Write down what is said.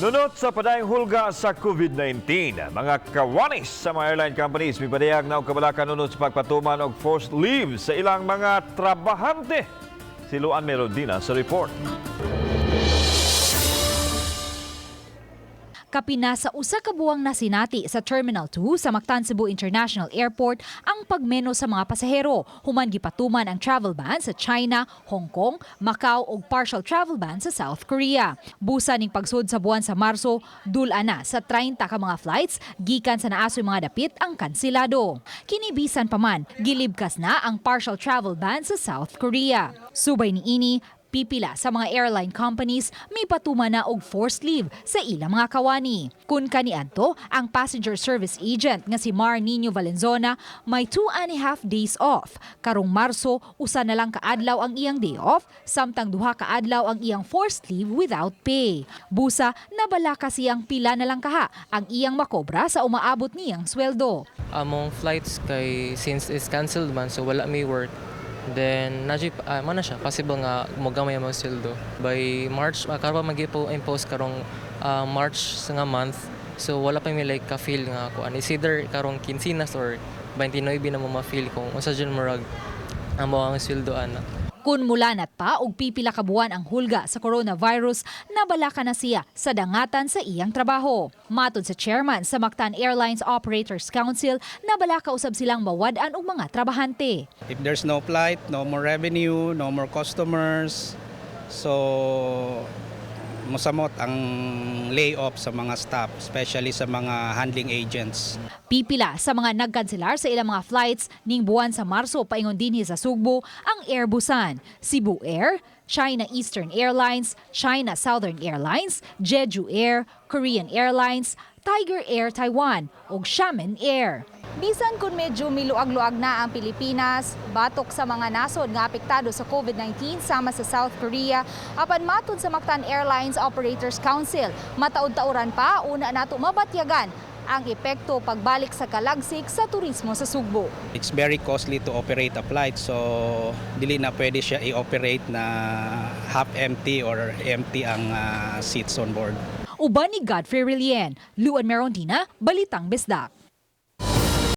Nunot sa padayong hulga sa COVID-19, mga kawanis sa mga airline companies mipadayag na og kabalakan nunot sa pagpatuman og forced leave sa ilang mga trabahante. Si Luan Melodina sa report. Kapina sa usa ka buwang nasinati sa Terminal 2 sa Mactan Cebu International Airport ang pagmeno sa mga pasahero. Human gipatuman ang travel ban sa China, Hong Kong, Macau ug partial travel ban sa South Korea. Busa ning pagsud sa buwan sa Marso, dul-a na sa 30 ka mga flights gikan sa naasoy mga dapit ang kansilado. Kinibisan pa man, gilibkas na ang partial travel ban sa South Korea. Subay niini, pipila sa mga airline companies may patuman na og forced leave sa ilang mga kawani. Kun kaniadto, ang passenger service agent nga si Mar Nino Valenzona may 2.5 days off. Karong Marso, usa na lang kaadlaw ang iyang day off, samtang duha kaadlaw ang iyang forced leave without pay. Busa, nabalaka siyang pila na lang kaha ang iyang makobra sa umaabot niyang sweldo. Among flights kay since is canceled man so wala may work. Then mana siya possible nga mogamay ang sweldo by March karon mag-impose karong March sa nga month, so wala pa mi like ka feel nga kuan is either karong quincenas or 29 na mo ma-feel kung unsa jud murag amo ang sweldo ana. Kun mulanat pa og pipila ka buwan ang hulga sa coronavirus, nabalaka na siya sa dangatan sa iyang trabaho. Matod sa chairman sa Mactan Airlines Operators Council, nabalaka usab silang mawad-an og mga trabahante. If there's no flight, no more revenue, no more customers, so musamot ang layoff sa mga staff, especially sa mga handling agents. Pipila sa mga nagkanselar sa ilang mga flights ning buwan sa Marso paingon dinhi sa Sugbo ang Airbusan, Cebu Air, China Eastern Airlines, China Southern Airlines, Jeju Air, Korean Airlines, Tiger Air Taiwan ug Xiamen Air. Bisan kung medyo miluag-luag na ang Pilipinas, batok sa mga nasod nga apektado sa COVID-19 sama sa South Korea, apan matod sa Mactan Airlines Operators Council, mataod-tauran pa una nato mabatyagan ang epekto pagbalik sa kalagsik sa turismo sa Sugbo. It's very costly to operate a flight, so dili na pwede siya i-operate na half empty or empty ang seats on board. Uban ni Godfrey Rilien, Luan Merondina, Balitang Bisdak.